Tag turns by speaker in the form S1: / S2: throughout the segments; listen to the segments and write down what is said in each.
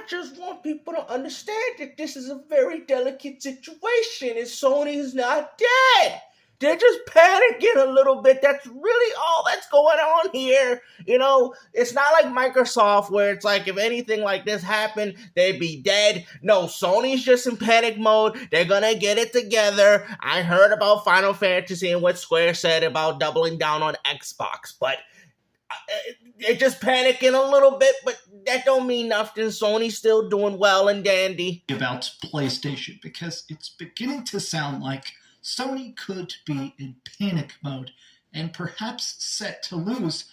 S1: just want people to understand that this is a very delicate situation, and Sony is not dead. They're just panicking a little bit. That's really all that's going on here. It's not like Microsoft where it's like if anything like this happened, they'd be dead. No, Sony's just in panic mode. They're gonna get it together. I heard about Final Fantasy and what Square said about doubling down on Xbox, but they're just panicking a little bit, but that don't mean nothing. Sony's still doing well and dandy.
S2: About PlayStation, because it's beginning to sound like Sony could be in panic mode and perhaps set to lose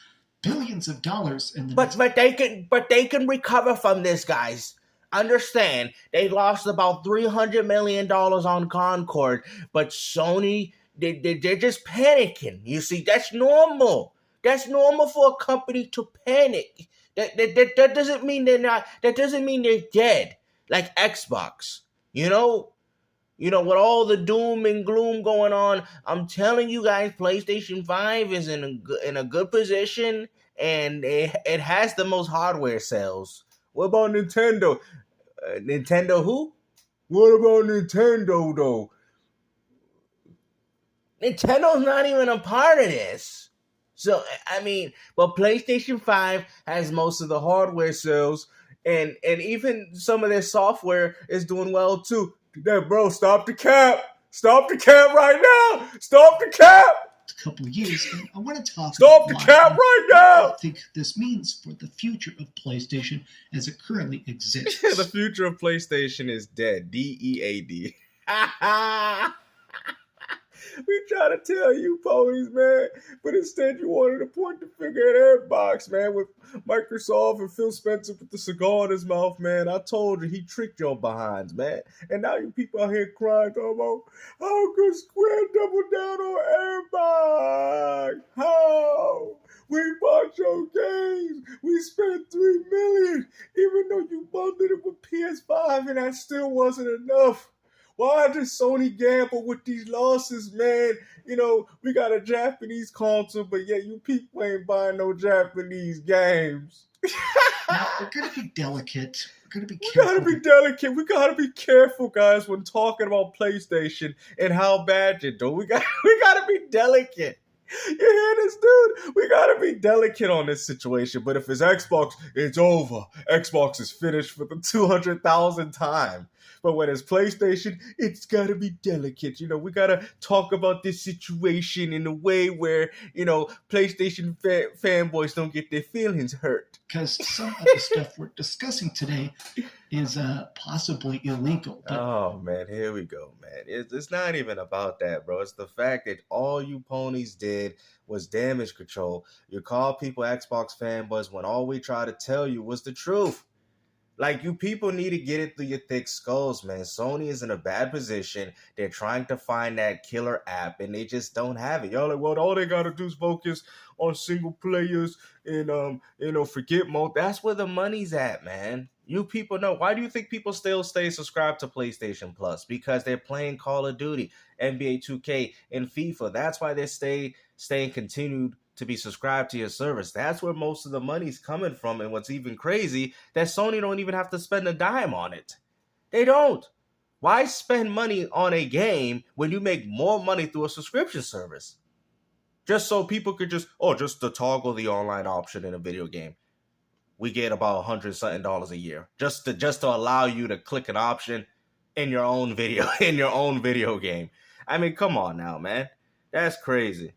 S2: billions of dollars in the
S1: but they can recover from this, guys. Understand, they lost about $300 million on Concord, but Sony, they're just panicking. You see, that's normal. That's normal for a company to panic. That doesn't mean they're not. That doesn't mean they're dead. Like Xbox, with all the doom and gloom going on, I'm telling you guys, PlayStation 5 is in a good position, and it has the most hardware sales. What about Nintendo? Nintendo who? What about Nintendo, though? Nintendo's not even a part of this. So, but PlayStation 5 has most of the hardware sales, and even some of their software is doing well, too. Bro, stop the cap. Stop the cap right now. Stop the cap.
S2: A couple of years, and I want to talk
S1: Stop the cap right now.
S2: I think this means for the future of PlayStation as it currently exists.
S1: The future of PlayStation is dead. DEAD. We try to tell you ponies, man, but instead you wanted to point the finger at Xbox, man, with Microsoft and Phil Spencer with the cigar in his mouth, man. I told you, he tricked your behinds, man. And now you people out here crying, talking about, how could Square double down on Xbox? How? We bought your games. We spent $3 million, even though you bundled it with PS5, and that still wasn't enough. Why does Sony gamble with these losses, man? We got a Japanese console, but yet you people ain't buying no Japanese games.
S2: Now, we're going to be delicate. We're going to be
S1: We
S2: careful.
S1: gotta be delicate. We gotta be careful, guys, when talking about PlayStation and how bad you do. We gotta be delicate. You hear this, dude? We gotta be delicate on this situation. But if it's Xbox, it's over. Xbox is finished for the 200,000th time. But when it's PlayStation, it's gotta be delicate. We gotta talk about this situation in a way where, PlayStation fanboys don't get their feelings hurt.
S2: Because some of the stuff we're discussing today is possibly illegal.
S1: Oh, man, here we go, man. It's not even about that, bro. It's the fact that all you ponies did was damage control. You call people Xbox fanboys when all we tried to tell you was the truth. Like, you people need to get it through your thick skulls, man. Sony is in a bad position. They're trying to find that killer app, and they just don't have it. Y'all like, well, all they got to do is focus on single players and, forget mode. That's where the money's at, man. You people know. Why do you think people still stay subscribed to PlayStation Plus? Because they're playing Call of Duty, NBA 2K, and FIFA. That's why they staying continued to be subscribed to your service. That's where most of the money's coming from. And what's even crazy, that Sony don't even have to spend a dime on it. They don't. Why spend money on a game when you make more money through a subscription service? Just so people could just to toggle the online option in a video game. We get about $100 something a year. Just to allow you to click an option in your own video game. I mean, come on now, man. That's crazy.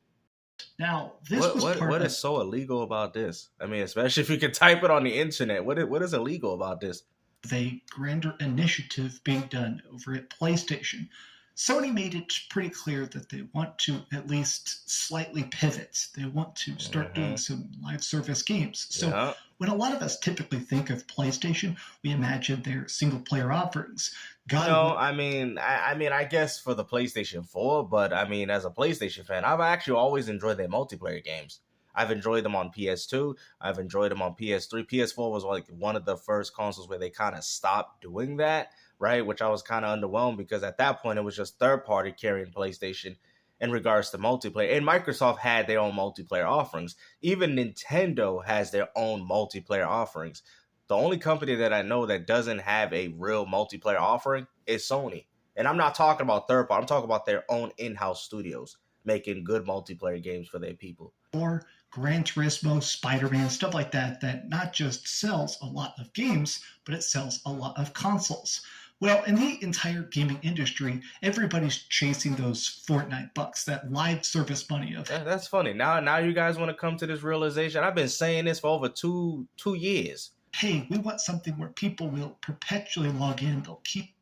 S2: Now, what
S1: is so illegal about this? I mean, especially if you can type it on the internet. What is illegal about this?
S2: The grander initiative being done over at PlayStation. Sony made it pretty clear that they want to at least slightly pivot. They want to start doing some live service games. So when a lot of us typically think of PlayStation, we imagine their single player offerings.
S1: I guess for the PlayStation 4, but I mean, as a PlayStation fan, I've actually always enjoyed their multiplayer games. I've enjoyed them on PS2. I've enjoyed them on PS3. PS4 was like one of the first consoles where they kind of stopped doing that, right? Which I was kind of underwhelmed because at that point, it was just third party carrying PlayStation in regards to multiplayer. And Microsoft had their own multiplayer offerings. Even Nintendo has their own multiplayer offerings. The only company that I know that doesn't have a real multiplayer offering is Sony. And I'm not talking about third party. I'm talking about their own in-house studios making good multiplayer games for their people.
S2: Or Gran Turismo, Spider-Man, stuff like that, that not just sells a lot of games, but it sells a lot of consoles. Well, in the entire gaming industry, everybody's chasing those Fortnite bucks, that live service money of.
S1: That's funny. Now you guys want to come to this realization. I've been saying this for over two years.
S2: Hey, we want something where people will perpetually log in. They'll keep.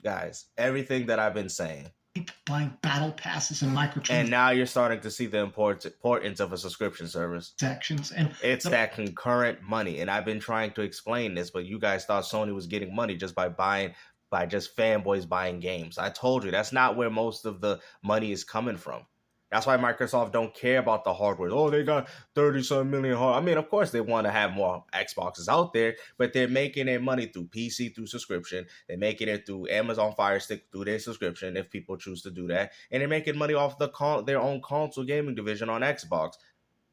S1: Guys, everything that I've been saying.
S2: Keep buying battle passes and microtransactions.
S1: And now you're starting to see the importance of a subscription service.
S2: And
S1: it's that concurrent money. And I've been trying to explain this, but you guys thought Sony was getting money just by just fanboys buying games. I told you that's not where most of the money is coming from. That's why Microsoft don't care about the hardware. Oh, they got 30-some million hardware. I mean, of course, they want to have more Xboxes out there, but they're making their money through PC, through subscription. They're making it through Amazon Fire Stick, through their subscription, if people choose to do that. And they're making money off their own console gaming division on Xbox.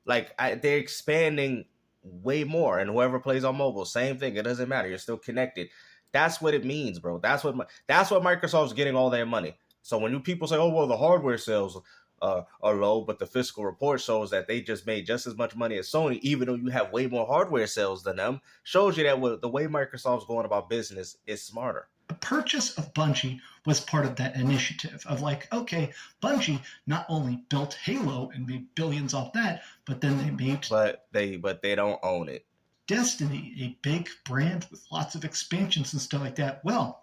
S1: They're expanding way more. And whoever plays on mobile, same thing. It doesn't matter. You're still connected. That's what it means, bro. That's what Microsoft's getting all their money. So when people say, oh, well, the hardware sales are low, but the fiscal report shows that they just made just as much money as Sony, even though you have way more hardware sales than them, shows you that the way Microsoft's going about business is smarter.
S2: The purchase of Bungie was part of that initiative of okay, Bungie not only built Halo and made billions off that, but then they made...
S1: But they don't own it.
S2: Destiny, a big brand with lots of expansions and stuff like that. Well,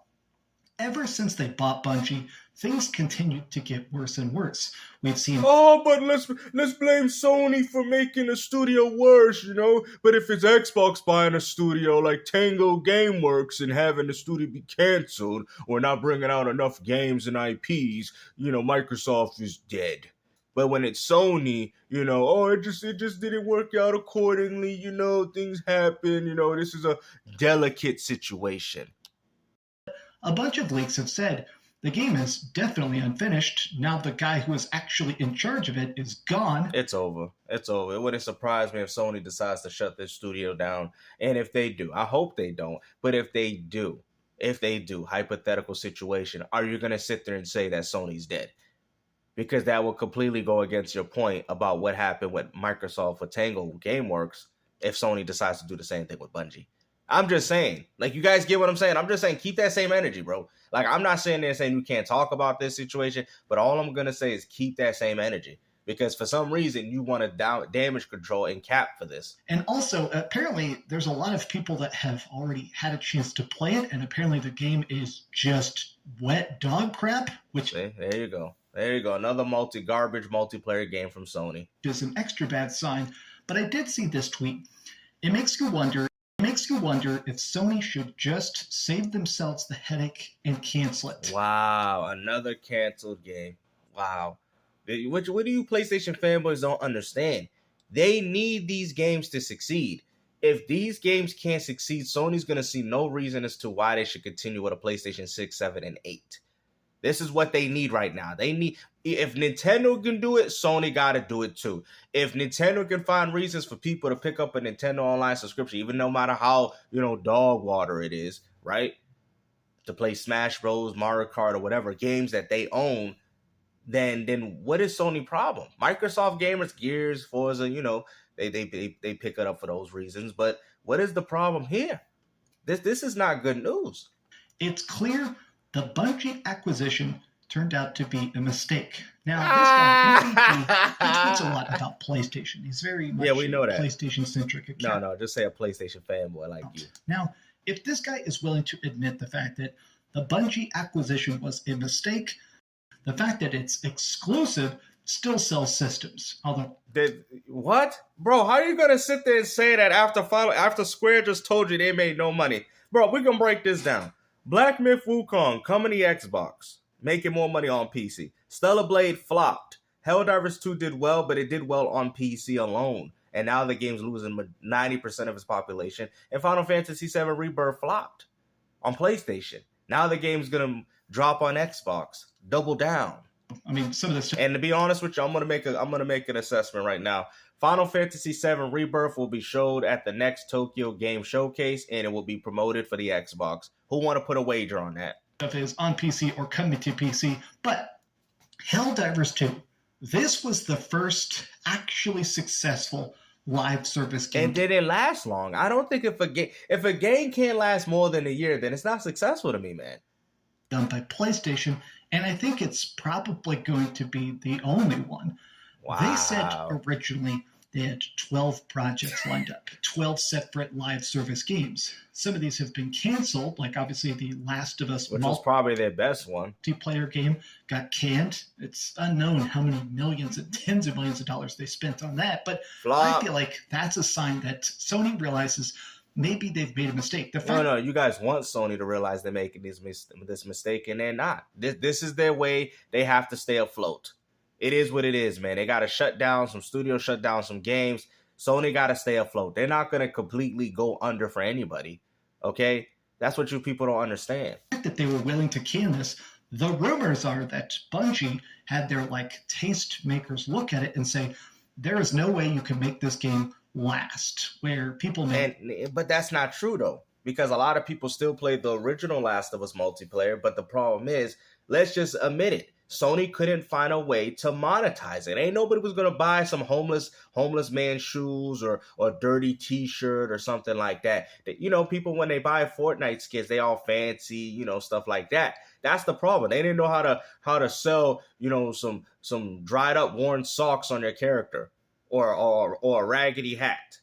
S2: ever since they bought Bungie, things continued to get worse and worse. We've seen...
S1: Oh, but let's blame Sony for making a studio worse, you know? But if it's Xbox buying a studio like Tango Gameworks and having the studio be canceled or not bringing out enough games and IPs, Microsoft is dead. But when it's Sony, it just didn't work out accordingly, things happen, this is a delicate situation.
S2: A bunch of leaks have said the game is definitely unfinished. Now the guy who was actually in charge of it is gone.
S1: It's over. It wouldn't surprise me if Sony decides to shut this studio down. And if they do, I hope they don't. But if they do, hypothetical situation, are you going to sit there and say that Sony's dead? Because that will completely go against your point about what happened with Microsoft with Tango Gameworks if Sony decides to do the same thing with Bungie. I'm just saying, you guys get what I'm saying? I'm just saying, keep that same energy, bro. I'm not saying you can't talk about this situation, but all I'm going to say is keep that same energy. Because for some reason, you want to damage control and cap for this.
S2: And also, apparently, there's a lot of people that have already had a chance to play it, and apparently the game is just wet dog crap.
S1: There you go. Another garbage multiplayer game from Sony.
S2: Is an extra bad sign. But I did see this tweet. It makes you wonder if Sony should just save themselves the headache and cancel it.
S1: Wow, another canceled game. Wow. What do you PlayStation fanboys don't understand? They need these games to succeed. If these games can't succeed, Sony's going to see no reason as to why they should continue with a PlayStation 6, 7, and 8. This is what they need right now. If Nintendo can do it, Sony got to do it too. If Nintendo can find reasons for people to pick up a Nintendo Online subscription, even no matter how, dog water it is, right? To play Smash Bros, Mario Kart, or whatever games that they own, then what is Sony problem? Microsoft gamers, Gears, Forza, they pick it up for those reasons. But what is the problem here? This is not good news.
S2: It's clear the Bungie acquisition turned out to be a mistake. Now, this guy, he tweets a lot about PlayStation. He's very much
S1: we know that.
S2: PlayStation-centric account.
S1: No, just say a PlayStation fanboy like you.
S2: Now, if this guy is willing to admit the fact that the Bungie acquisition was a mistake, the fact that it's exclusive still sells systems.
S1: What? Bro, how are you going to sit there and say that after Square just told you they made no money? Bro, we can break this down. Black Myth Wukong coming to Xbox, making more money on PC. Stellar Blade flopped. Helldivers 2 did well, but it did well on PC alone. And now the game's losing 90% of its population. And Final Fantasy VII Rebirth flopped on PlayStation. Now the game's going to drop on Xbox. Double down.
S2: I mean, some of this.
S1: And to be honest with you, I'm gonna make an assessment right now. Final Fantasy VII Rebirth will be showed at the next Tokyo Game Showcase, and it will be promoted for the Xbox. Who want to put a wager on that?
S2: Stuff is on PC or coming to PC, but Helldivers 2. This was the first actually successful live service game.
S1: And did it last long? I don't think if a game can't last more than a year, then it's not successful to me, man.
S2: Done by PlayStation, and I think it's probably going to be the only one.
S1: Wow.
S2: They said originally they had 12 projects lined up, 12 separate live service games. Some of these have been canceled, like obviously The Last of Us,
S1: which was probably their best one.
S2: Multiplayer game got canned. It's unknown how many millions and tens of millions of dollars they spent on that, but I feel like that's a sign that Sony realizes maybe they've made a mistake.
S1: No, you guys want Sony to realize they're making this mistake, and they're not. This is their way. They have to stay afloat. It is what it is, man. They got to shut down some studios, shut down some games. Sony got to stay afloat. They're not going to completely go under for anybody, okay? That's what you people don't understand.
S2: That they were willing to can this. The rumors are that Bungie had their taste makers look at it and say, there is no way you can make this game last, where people
S1: but that's not true, though, because a lot of people still play the original Last of Us multiplayer, but the problem is, let's just admit it, Sony couldn't find a way to monetize it. Ain't nobody was gonna buy some homeless man shoes or dirty t-shirt or something like that. People when they buy Fortnite skins, they all fancy, stuff like that. That's the problem. They didn't know how to sell, some dried up worn socks on their character or a raggedy hat.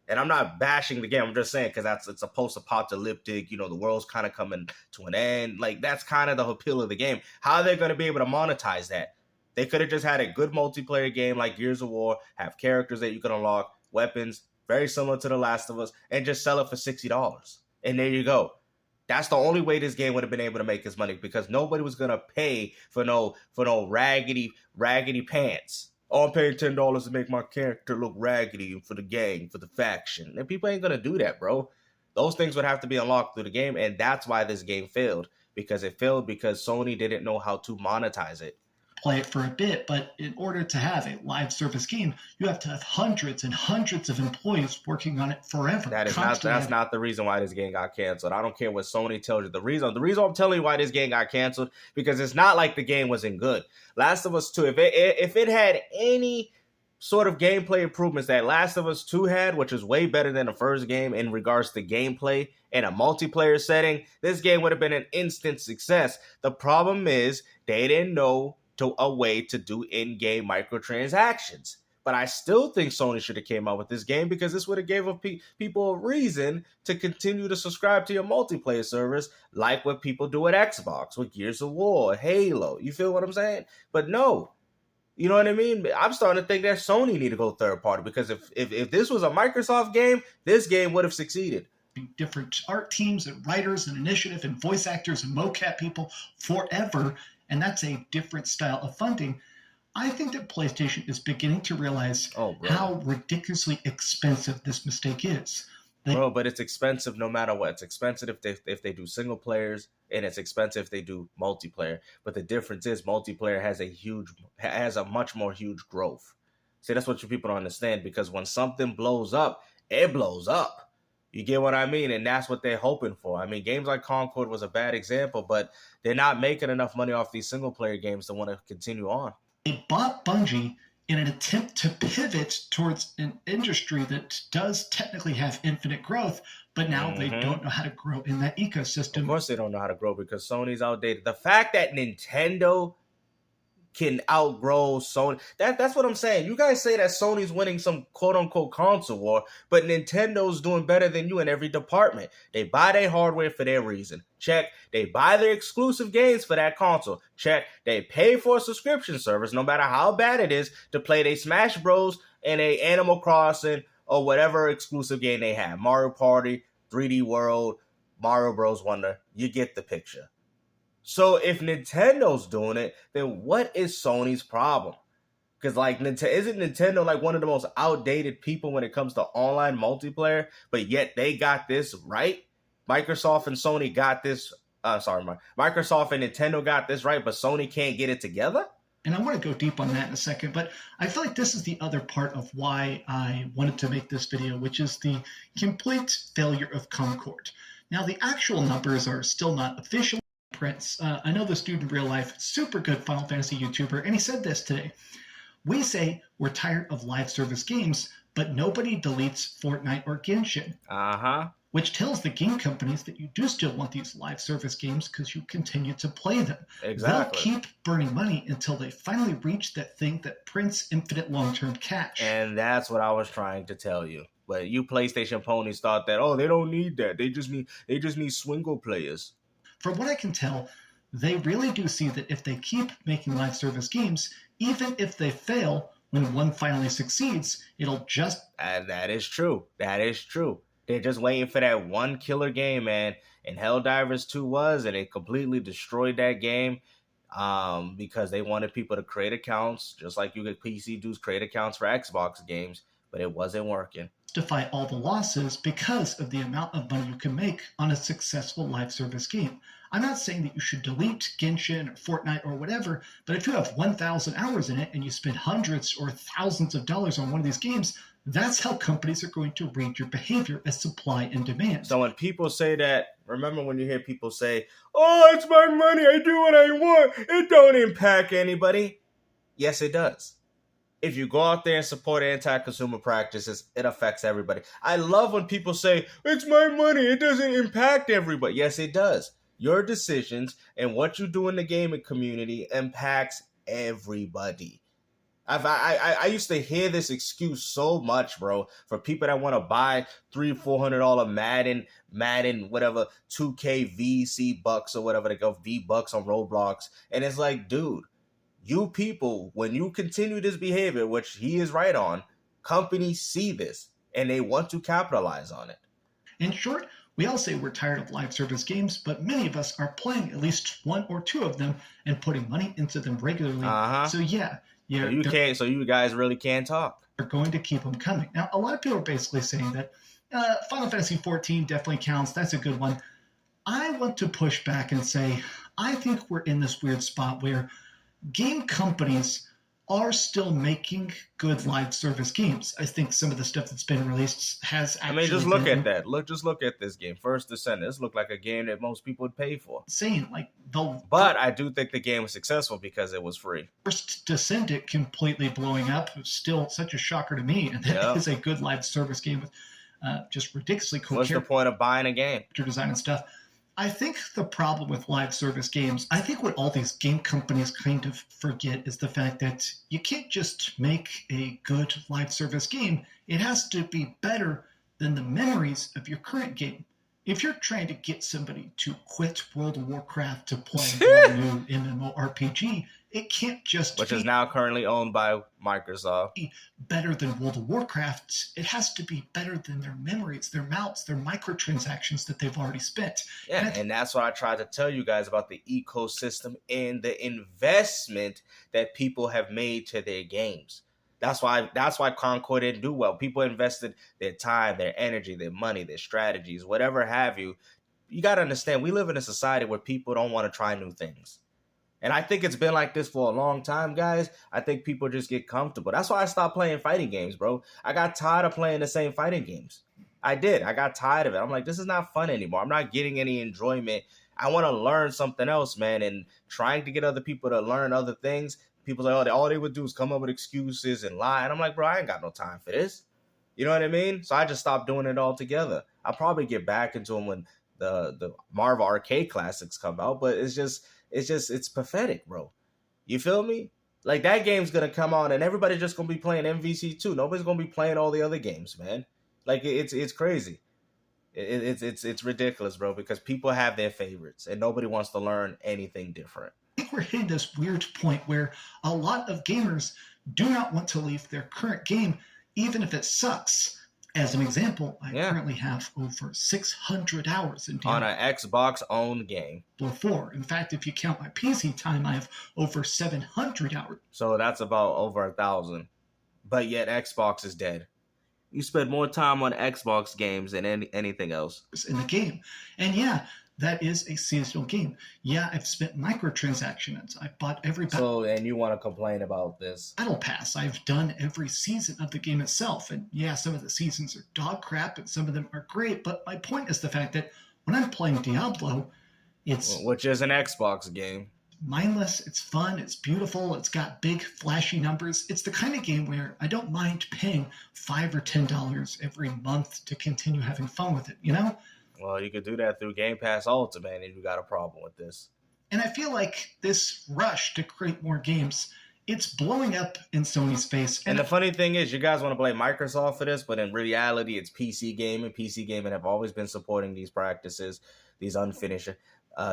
S1: And I'm not bashing the game. I'm just saying because it's a post-apocalyptic. The world's kind of coming to an end. That's kind of the appeal of the game. How are they going to be able to monetize that? They could have just had a good multiplayer game like Gears of War, have characters that you can unlock, weapons, very similar to The Last of Us, and just sell it for $60. And there you go. That's the only way this game would have been able to make its money because nobody was going to pay for no raggedy pants. Oh, I'm paying $10 to make my character look raggedy for the gang, for the faction. And people ain't going to do that, bro. Those things would have to be unlocked through the game, and that's why this game failed. Because it failed because Sony didn't know how to monetize it.
S2: Play it for a bit, but in order to have a live service game, you have to have hundreds and hundreds of employees working on it forever.
S1: That's not the reason why this game got canceled. I don't care what Sony tells you. The reason I'm telling you why this game got canceled, because it's not like the game wasn't good. Last of Us 2, if it had any sort of gameplay improvements that Last of Us 2 had, which is way better than the first game in regards to gameplay in a multiplayer setting, this game would have been an instant success. The problem is they didn't know a way to do in-game microtransactions. But I still think Sony should have came out with this game because this would have gave people a reason to continue to subscribe to your multiplayer service like what people do at Xbox with Gears of War, Halo. You feel what I'm saying? But no. You know what I mean? I'm starting to think that Sony need to go third party because if this was a Microsoft game, this game would have succeeded.
S2: Different art teams and writers and initiative and voice actors and mocap people forever, and that's a different style of funding. I think that PlayStation is beginning to realize how ridiculously expensive this mistake is.
S1: But it's expensive no matter what. It's expensive if they do single players, and it's expensive if they do multiplayer. But the difference is multiplayer has a much more huge growth. See, that's what you people don't understand, because when something blows up, it blows up. You get what I mean? And that's what they're hoping for. I mean, games like Concord was a bad example, but they're not making enough money off these single player games to want to continue on.
S2: They bought Bungie in an attempt to pivot towards an industry that does technically have infinite growth, but now they don't know how to grow in that ecosystem.
S1: Of course they don't know how to grow because Sony's outdated. The fact that Nintendo can outgrow Sony, that's what I'm saying. You guys say that Sony's winning some quote-unquote console war, but Nintendo's doing better than you in every department. They buy their hardware for their reason. Check. They buy their exclusive games for that console. Check. They pay for a subscription service, no matter how bad it is, to play their Smash Bros. And a Animal Crossing or whatever exclusive game they have. Mario Party, 3D World, Mario Bros. Wonder. You get the picture. So if Nintendo's doing it, then what is Sony's problem? Because isn't Nintendo like one of the most outdated people when it comes to online multiplayer, but yet they got this right? Microsoft and Sony got this. Microsoft and Nintendo got this right, but Sony can't get it together?
S2: And I want to go deep on that in a second, but I feel like this is the other part of why I wanted to make this video, which is the complete failure of Concord. Now, the actual numbers are still not official prints. I know this dude in real life, super good Final Fantasy YouTuber, and he said this today. We say we're tired of live service games, but nobody deletes Fortnite or Genshin. Which tells the game companies that you do still want these live service games because you continue to play them.
S1: Exactly.
S2: They'll keep burning money until they finally reach that thing that prints infinite long-term cash.
S1: And that's what I was trying to tell you. But you PlayStation ponies thought that, oh, they don't need that. They just need swingle players.
S2: From what I can tell, they really do see that if they keep making live service games, even if they fail, when one finally succeeds, it'll just...
S1: And that is true. That is true. They're just waiting for that one killer game, man. And Helldivers 2 was, and it completely destroyed that game because they wanted people to create accounts, just like you get PC dudes create accounts for Xbox games, but it wasn't working.
S2: Justify all the losses because of the amount of money you can make on a successful live service game. I'm not saying that you should delete Genshin or Fortnite or whatever, but if you have 1,000 hours in it and you spend hundreds or thousands of dollars on one of these games, that's how companies are going to read your behavior as supply and demand.
S1: So when people say that, remember when you hear people say, oh, it's my money, I do what I want, it don't impact anybody. Yes, it does. If you go out there and support anti-consumer practices, it affects everybody. I love when people say, it's my money, it doesn't impact everybody. Yes, it does. Your decisions and what you do in the gaming community impacts everybody. I used to hear this excuse so much, bro, for people that want to buy $300-$400 Madden, whatever, 2K VC bucks or whatever they go, V-Bucks on Roblox. And it's like, dude, you people, when you continue this behavior, which he is right on, companies see this and they want to capitalize on it.
S2: In short, we all say we're tired of live service games, but many of us are playing at least one or two of them and putting money into them regularly. So yeah.
S1: So you guys really can't talk.
S2: They're going to keep them coming. Now, a lot of people are basically saying that Final Fantasy XIV definitely counts. That's a good one. I want to push back and say, I think we're in this weird spot where game companies are still making good live service games. I think some of the stuff that's been released has actually...
S1: just look at that. Just look at this game. First Descent. This looked like a game that most people would pay for. But I do think the game was successful because it was free.
S2: First Descendant completely blowing up was still such a shocker to me. And that is a good live service game with just ridiculously cool
S1: What's the point of buying a game?
S2: Design and stuff. I think the problem with live service games, I think what all these game companies kind of forget is the fact that you can't just make a good live service game. It has to be better than the memories of your current game. If you're trying to get somebody to quit World of Warcraft to play a new MMORPG, it can't just
S1: Which is now currently owned by Microsoft.
S2: Better than World of Warcraft. It has to be better than their memories, their mounts, their microtransactions that they've already spent.
S1: Yeah, and that's what I tried to tell you guys about the ecosystem and the investment that people have made to their games. That's why Concord didn't do well. People invested their time, their energy, their money, their strategies, whatever have you. You got to understand, we live in a society where people don't want to try new things. And I think it's been like this for a long time, guys. I think people just get comfortable. That's why I stopped playing fighting games, bro. I got tired of playing the same fighting games. I did. I got tired of it. I'm like, this is not fun anymore. I'm not getting any enjoyment. I want to learn something else, man. And trying to get other people to learn other things. People say, oh, all they would do is come up with excuses and lie. And I'm like, bro, I ain't got no time for this. You know what I mean? So I just stopped doing it altogether. I'll probably get back into them when the Marvel Arcade Classics come out. But it's pathetic, bro. You feel me? Like, that game's going to come out and everybody's just going to be playing MVC2. Nobody's going to be playing all the other games, man. Like, it's crazy. It's ridiculous, bro, because people have their favorites and nobody wants to learn anything different.
S2: I think we're hitting this weird point where a lot of gamers do not want to leave their current game, even if it sucks. As an example, I currently have over 600 hours in
S1: on an Xbox-owned game.
S2: 4. In fact, if you count my PC time, I have over 700 hours.
S1: So that's about over 1,000. But yet Xbox is dead. You spend more time on Xbox games than anything else.
S2: In the game. And yeah, that is a seasonal game. Yeah, I've spent microtransactions. I've bought every
S1: So, and you want to complain about this?
S2: battle pass. I've done every season of the game itself. And yeah, some of the seasons are dog crap and some of them are great. But my point is the fact that when I'm playing Diablo,
S1: which is an Xbox game.
S2: Mindless, it's fun, it's beautiful, it's got big flashy numbers. It's the kind of game where I don't mind paying $5 or $10 every month to continue having fun with it, you know?
S1: Well, you could do that through Game Pass Ultimate, and you got a problem with this.
S2: And I feel like this rush to create more games, it's blowing up in Sony's face.
S1: And the funny thing is, you guys want to blame Microsoft for this, but in reality, it's PC gaming. PC gaming have always been supporting these practices, these unfinished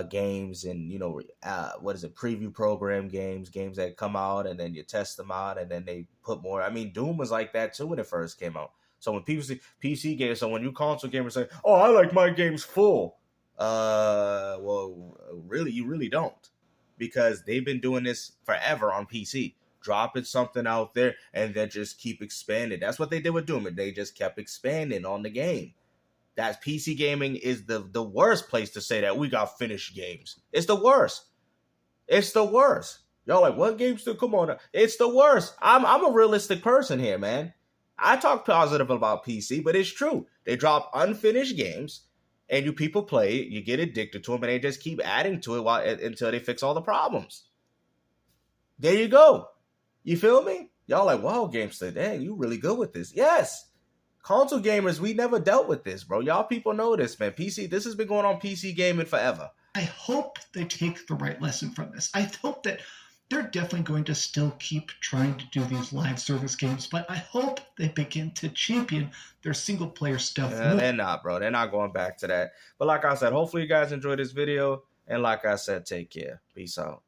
S1: games, and preview program games that come out and then you test them out and then they put more. I mean, Doom was like that too when it first came out. So when people see PC games, so when you console gamers say, "Oh, I like my games full," well, really, you really don't, because they've been doing this forever on PC. Dropping something out there and then just keep expanding. That's what they did with Doom. They just kept expanding on the game. That PC gaming is the worst place to say that we got finished games. It's the worst. It's the worst. Y'all like, what games do? Come on. It's the worst. I'm a realistic person here, man. I talk positive about PC, but it's true. They drop unfinished games, and you people play it, you get addicted to them, and they just keep adding to it until they fix all the problems. There you go. You feel me? Y'all like, wow, GameStop, dang, you really good with this. Yes. Console gamers, we never dealt with this, bro. Y'all people know this, man. PC, this has been going on PC gaming forever.
S2: I hope they take the right lesson from this. I hope that they're definitely going to still keep trying to do these live service games, but I hope they begin to champion their single player stuff.
S1: Yeah, they're not, bro. They're not going back to that. But like I said, hopefully you guys enjoyed this video. And like I said, take care. Peace out.